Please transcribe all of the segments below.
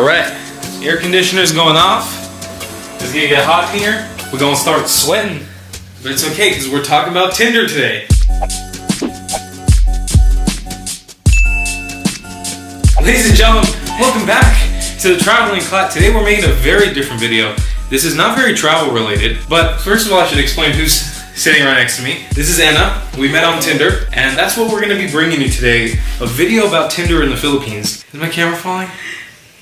Alright, air conditioner's going off. It's gonna get hot in here. We're gonna start sweating. But it's okay, because we're talking about Tinder today. Ladies and gentlemen, welcome back to the Traveling CLATT. Today we're making a very different video. This is not very travel related, but first of all I should explain who's sitting right next to me. This is Anna. We met on Tinder, and that's what we're gonna be bringing you today. A video about Tinder in the Philippines. Is my camera falling?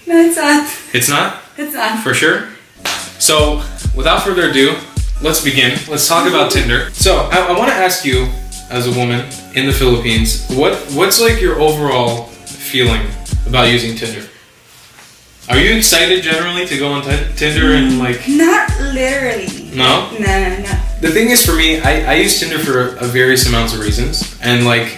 No, it's not. It's not? It's not. For sure? So, without further ado, let's begin. Let's talk about Tinder. So, I want to ask you, as a woman in the Philippines, what's like your overall feeling about using Tinder? Are you excited generally to go on Tinder and like... Not literally. No? No. The thing is for me, I use Tinder for various amounts of reasons. And like,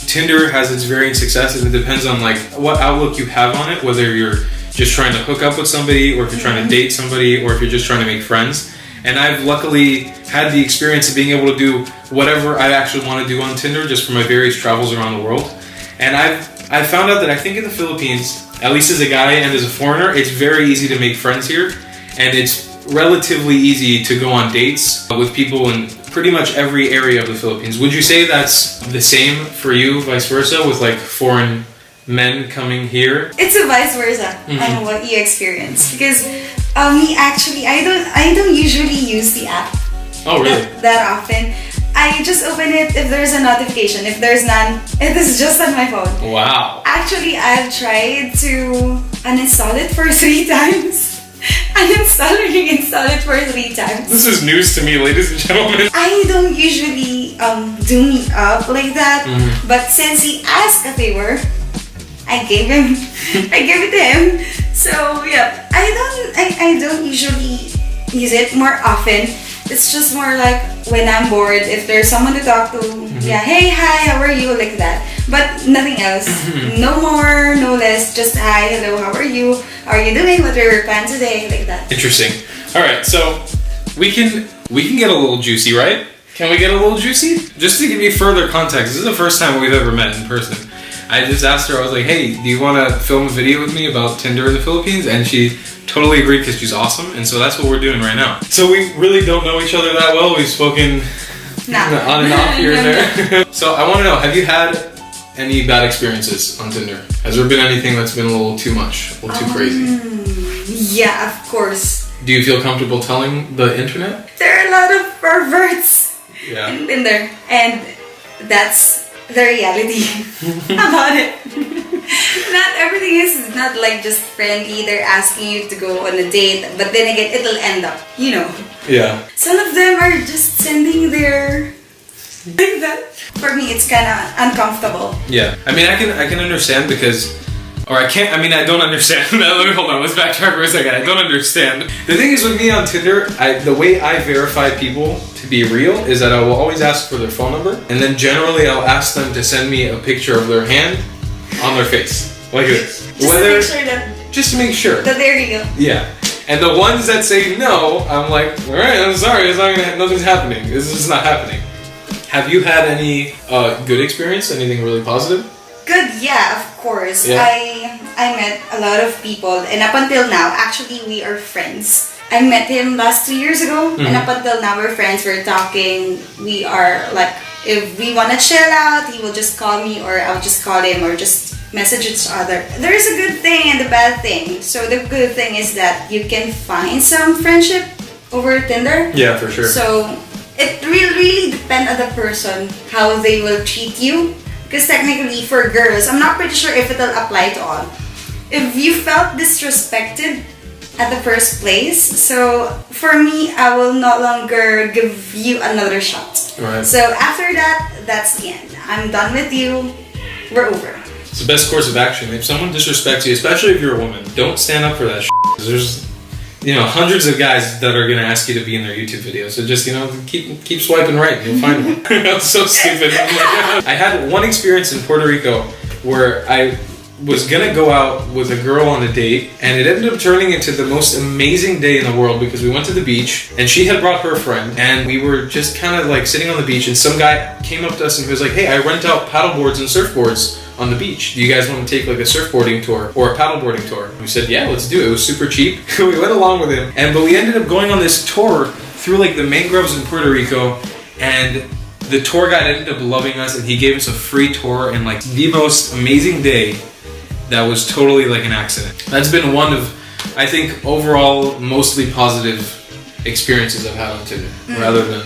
Tinder has its varying success and it depends on like what outlook you have on it, whether you're just trying to hook up with somebody or if you're trying to date somebody or if you're just trying to make friends. And I've luckily had the experience of being able to do whatever I actually want to do on Tinder just for my various travels around the world. And I've found out that I think in the Philippines, at least as a guy and as a foreigner, it's very easy to make friends here. And it's relatively easy to go on dates with people in pretty much every area of the Philippines. Would you say that's the same for you, vice versa, with like foreign men coming here? It's a vice versa on what you experience. Because me actually, I don't usually use the app. Oh really? That often. I just open it if there's a notification. If there's none, it is just on my phone. Wow. Actually, I've tried to uninstall it for 3 times. Uninstall it, reinstall it for 3 times. This is news to me, ladies and gentlemen. I don't usually do meet up like that, but since he asked a favor, I gave it to him. So yeah, I don't usually use it more often. It's just more like when I'm bored, if there's someone to talk to, yeah, hey, hi, how are you, like that. But nothing else. No more, no less, just hi, hello, how are you? How are you doing? What are your plans today? Like that. Interesting. Alright, so we can get a little juicy, right? Can we get a little juicy? Just to give you further context, this is the first time we've ever met in person. I just asked her, I was like, hey, do you want to film a video with me about Tinder in the Philippines? And she totally agreed because she's awesome, and so that's what we're doing right now. So we really don't know each other that well. We've spoken on and off here and there. So I want to know, have you had any bad experiences on Tinder? Has there been anything that's been a little too much, a little too crazy? Yeah, of course. Do you feel comfortable telling the internet? There are a lot of perverts in Tinder, and that's the reality about it. Not everything is not like just friendly. They're asking you to go on a date, but then again, it'll end up, you know. Yeah. Some of them are just sending their like that. For me, it's kind of uncomfortable. Yeah. I mean, I can understand because, or I can't. I mean, I don't understand. Let me hold on. Let's backtrack for a second. I don't understand. The thing is with me on Tinder, the way I verify people to be real is that I will always ask for their phone number, and then generally I'll ask them to send me a picture of their hand on their face, like this. Just to make sure that they're real. Yeah. And the ones that say no, I'm like, all right, I'm sorry, nothing's happening. This is not happening. Have you had any good experience? Anything really positive? Good, yeah, of course. Yeah. I met a lot of people, and up until now, actually, we are friends. I met him last 2 years ago, and up until now, we're friends. We're talking. We are like, if we want to chill out, he will just call me, or I'll just call him, or just message each other. There is a good thing and a bad thing. So the good thing is that you can find some friendship over Tinder. Yeah, for sure. So it really depends on the person, how they will treat you. Because technically for girls, I'm not pretty sure if it'll apply to all. If you felt disrespected at the first place, so for me, I will no longer give you another shot. Right. So after that, that's the end. I'm done with you. We're over. It's the best course of action. If someone disrespects you, especially if you're a woman, don't stand up for that shit. There's, hundreds of guys that are gonna ask you to be in their YouTube videos. So just, keep swiping right and you'll find one. That's so stupid. I had one experience in Puerto Rico where I was gonna go out with a girl on a date, and it ended up turning into the most amazing day in the world because we went to the beach and she had brought her friend, and we were just kind of like sitting on the beach, and some guy came up to us and he was like, hey, I rent out paddle boards and surfboards on the beach. Do you guys want to take like a surfboarding tour or a paddleboarding tour? We said, yeah, let's do it. It was super cheap. We went along with him, but we ended up going on this tour through like the mangroves in Puerto Rico, and the tour guide ended up loving us, and he gave us a free tour and like the most amazing day that was totally like an accident. That's been one of, I think, overall mostly positive experiences I've had on Tinder, rather than,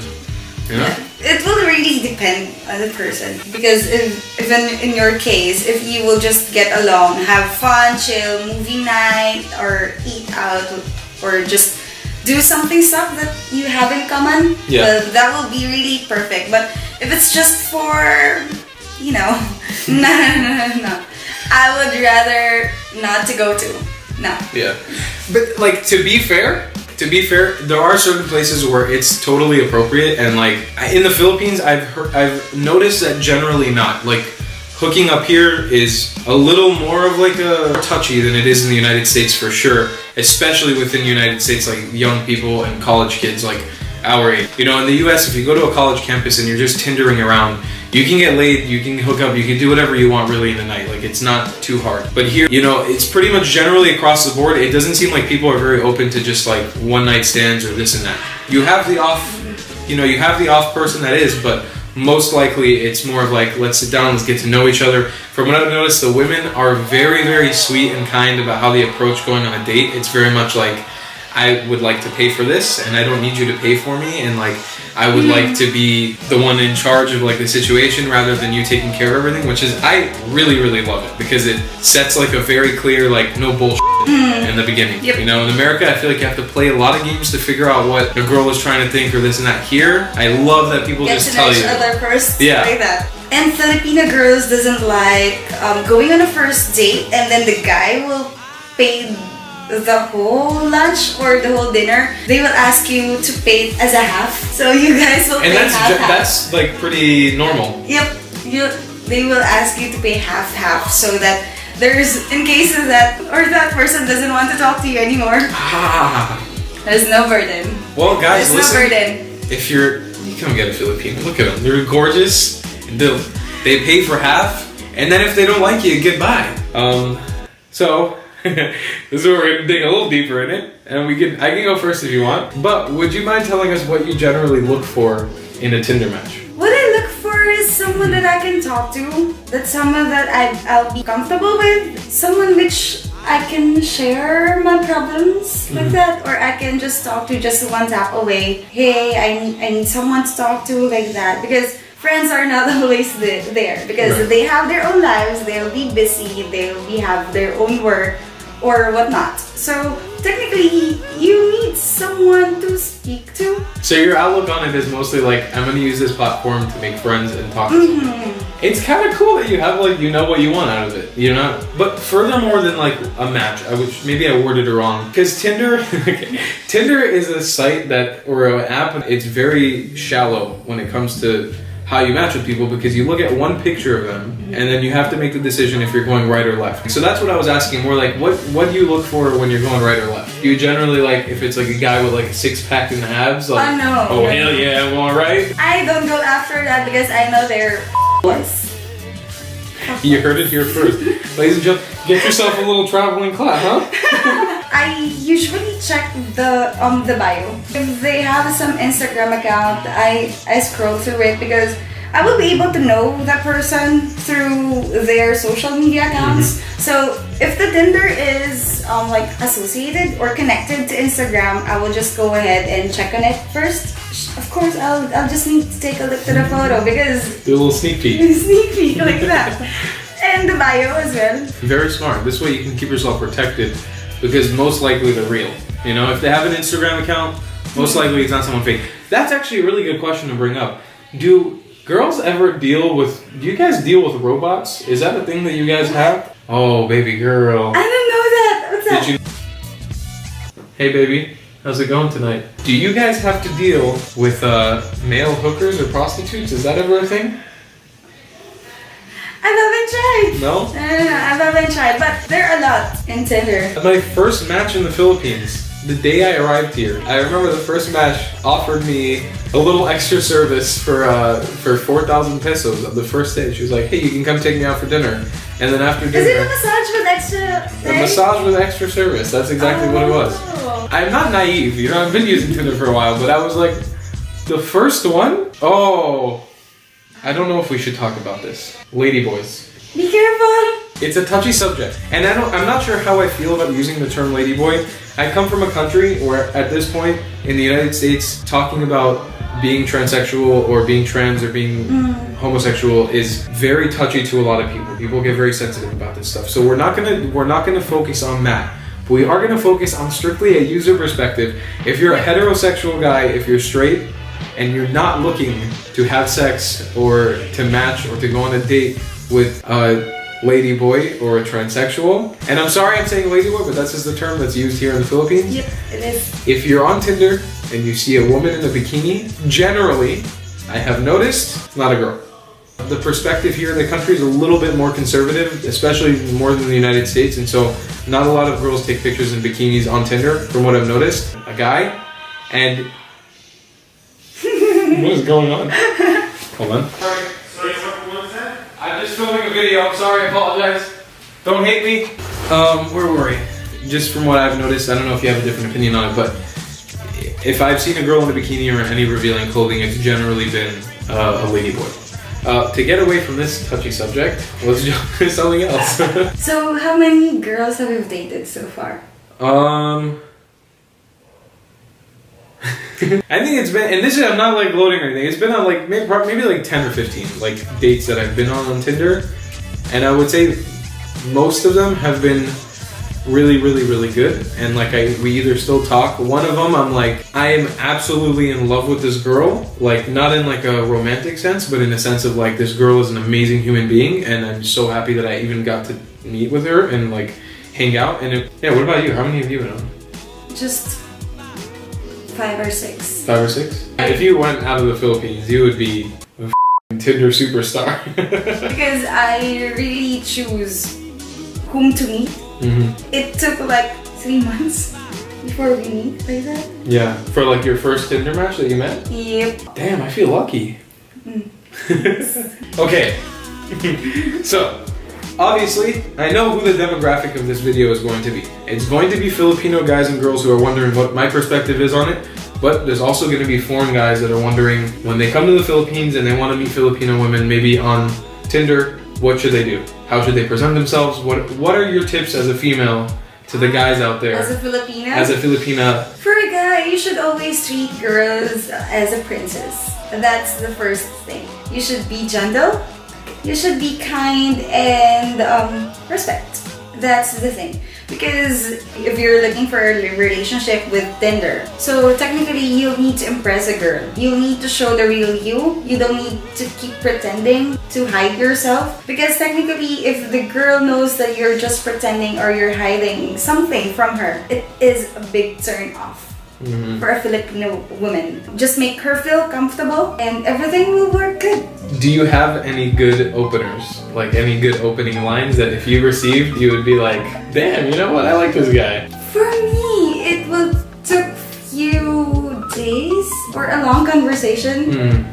you know? It will really depend on the person, because if in your case, if you will just get along, have fun, chill, movie night, or eat out, or just do something stuff that you have in common, that will be really perfect. But if it's just for, you know, no. I would rather not to go to. No. Yeah. But like, to be fair, there are certain places where it's totally appropriate, and like in the Philippines, I've noticed that generally not. Like, hooking up here is a little more of like a touchy than it is in the United States for sure, especially within the United States, like young people and college kids like our age. You know, in the US, if you go to a college campus and you're just Tindering around, you can get laid, you can hook up, you can do whatever you want really in the night. Like, it's not too hard. But here, you know, it's pretty much generally across the board. It doesn't seem like people are very open to just like one night stands or this and that. You have the off person that is, but most likely it's more of like, let's sit down, let's get to know each other. From what I've noticed, the women are very, very sweet and kind about how they approach going on a date. It's very much like, I would like to pay for this, and I don't need you to pay for me, and like, I would like to be the one in charge of like the situation rather than you taking care of everything, which is, I really, really love it, because it sets like a very clear, like, no bullshit in the beginning. You know, in America, I feel like you have to play a lot of games to figure out what a girl is trying to think or this and that. Here, I love that people just tell you. Get to know each other first, like that. And Filipino girls doesn't like going on a first date and then the guy will pay the whole lunch or the whole dinner. They will ask you to pay it as a half, so you guys will pay half. That's like pretty normal. Yep, they will ask you to pay half, so that there's, in cases that that person doesn't want to talk to you anymore. There's no burden. Well, guys, there's listen. No burden. If you come get a Filipino, look at them. They're gorgeous. They pay for half, and then if they don't like you, goodbye. So. This is where we're gonna dig a little deeper in it, and I can go first if you want. But would you mind telling us what you generally look for in a Tinder match? What I look for is someone that I can talk to, that's someone that I'll be comfortable with, someone which I can share my problems like that, or I can just talk to just one tap away. Hey, I need someone to talk to like that, because friends are not always there, because they have their own lives, they'll be busy, they'll have their own work or whatnot. So technically, you need someone to speak to. So your outlook on it is mostly like, I'm going to use this platform to make friends and talk to someone. It's kind of cool that you have like, you know what you want out of it. You're not, but furthermore than like a match, maybe I worded it wrong. Because Tinder, Tinder is a site or an app, it's very shallow when it comes to how you match with people, because you look at one picture of them and then you have to make the decision if you're going right or left. So that's what I was asking, more like, what do you look for when you're going right or left? Do you generally like, if it's like a guy with like a six-pack and abs, like, no. Oh hell yeah, I'm going right? I don't go after that, because I know they're boys. You heard it here first. Ladies and gentlemen, get yourself a little traveling CLATT, huh? I usually check the bio. If they have some Instagram account, I scroll through it, because I will be able to know that person through their social media accounts. So if the Tinder is like associated or connected to Instagram, I will just go ahead and check on it first. Of course, I'll just need to take a look to the photo, because do a little sneak peek. Sneak peek like that. And the bio as well. Very smart. This way you can keep yourself protected, because most likely they're real. You know, if they have an Instagram account, most likely it's not someone fake. That's actually a really good question to bring up. Do girls ever do you guys deal with robots? Is that a thing that you guys have? Oh, baby girl. I don't know that. What's that? Hey, baby. How's it going tonight? Do you guys have to deal with male hookers or prostitutes? Is that ever a thing? I haven't tried. No? I haven't tried, but there are a lot in Tinder. My first match in the Philippines, the day I arrived here, I remember the first match offered me a little extra service for 4,000 pesos on the first day. She was like, hey, you can come take me out for dinner. And then after dinner... Is it a massage with extra A massage with extra service. That's exactly what it was. I'm not naive, you know, I've been using Tinder for a while, but I was like, the first one? Oh, I don't know if we should talk about this. Ladyboys. Be careful. It's a touchy subject, and I'm not sure how I feel about using the term ladyboy. I come from a country where at this point in the United States, talking about being transsexual or being trans or being homosexual is very touchy to a lot of people. People get very sensitive about this stuff. So we're not gonna focus on that. But we are gonna focus on strictly a user perspective. If you're a heterosexual guy, if you're straight, and you're not looking to have sex or to match or to go on a date with a lady boy or a transsexual, and I'm sorry I'm saying lady boy, but that's just the term that's used here in the Philippines. Yep, it is. If you're on Tinder and you see a woman in a bikini, generally, I have noticed, it's not a girl. The perspective here in the country is a little bit more conservative, especially more than the United States, and so not a lot of girls take pictures in bikinis on Tinder, from what I've noticed. A guy, and... What is going on? Hold on. Sorry, what was that? I'm just filming a video, I'm sorry, I apologize. Don't hate me. Where were we? Just from what I've noticed, I don't know if you have a different opinion on it, but if I've seen a girl in a bikini or in any revealing clothing, it's generally been a ladyboy. To get away from this touchy subject, let's jump into something else. So, how many girls have you dated so far? I think it's been, and this is, I'm not like gloating or anything, it's been on like maybe like 10 or 15 like dates that I've been on Tinder, and I would say most of them have been really good, and like we either still talk. One of them I'm like, I am absolutely in love with this girl, like not in like a romantic sense, but in a sense of like this girl is an amazing human being, and I'm so happy that I even got to meet with her and like hang out. And yeah, what about you? How many have you been on? Just 5 or 6. 5 or 6? If you went out of the Philippines, you would be a Tinder superstar. Because I really choose whom to meet. It took like 3 months before we meet, like that. Yeah, for like your first Tinder match that you met? Yep. Damn, I feel lucky. Okay, so obviously, I know who the demographic of this video is going to be. It's going to be Filipino guys and girls who are wondering what my perspective is on it, but there's also going to be foreign guys that are wondering when they come to the Philippines and they want to meet Filipino women, maybe on Tinder, what should they do? How should they present themselves? What are your tips as a female to the guys out there? As a Filipina? As a Filipina. For a guy, you should always treat girls as a princess. That's the first thing. You should be gentle. You should be kind and respect. That's the thing. Because if you're looking for a relationship with Tinder, so technically you'll need to impress a girl. You'll need to show the real you. You don't need to keep pretending to hide yourself. Because technically if the girl knows that you're just pretending or you're hiding something from her, it is a big turn off. For a Filipino woman. Just make her feel comfortable and everything will work good. Do you have any good openers? Like any good opening lines that if you received, you would be like, damn, you know what? I like this guy. For me, it will took few days or a long conversation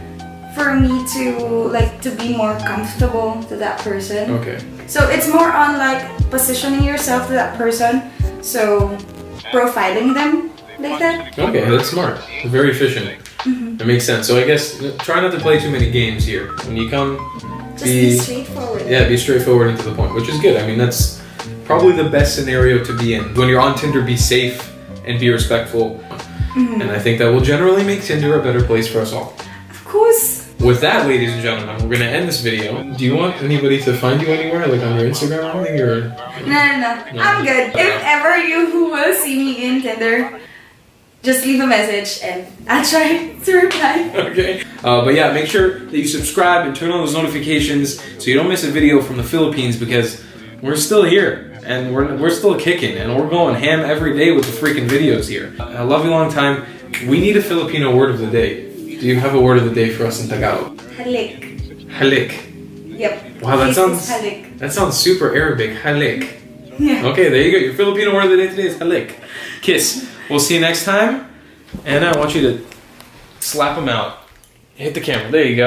for me to be more comfortable to that person. Okay. So it's more on like positioning yourself to that person. So profiling them. Like that? Okay, that's smart. Very efficient. That makes sense. So I guess try not to play too many games here. When you come, just be straightforward. Yeah, be straightforward and to the point, which is good. I mean, that's probably the best scenario to be in. When you're on Tinder, be safe and be respectful. And I think that will generally make Tinder a better place for us all. Of course. With that, ladies and gentlemen, we're going to end this video. Do you want anybody to find you anywhere, like on your Instagram or anything? Or? No. I'm good. If ever you will see me in Tinder, just leave a message and I'll try to reply. Okay. But yeah, make sure that you subscribe and turn on those notifications so you don't miss a video from the Philippines, because we're still here and we're still kicking and we're going ham every day with the freaking videos here. I love you long time. We need a Filipino word of the day. Do you have a word of the day for us in Tagalog? Halik. Halik. Yep. Wow, that sounds super Arabic. Halik. Yeah. Okay, there you go. Your Filipino word of the day today is halik. Kiss. We'll see you next time. And I want you to slap them out. Hit the camera. There you go.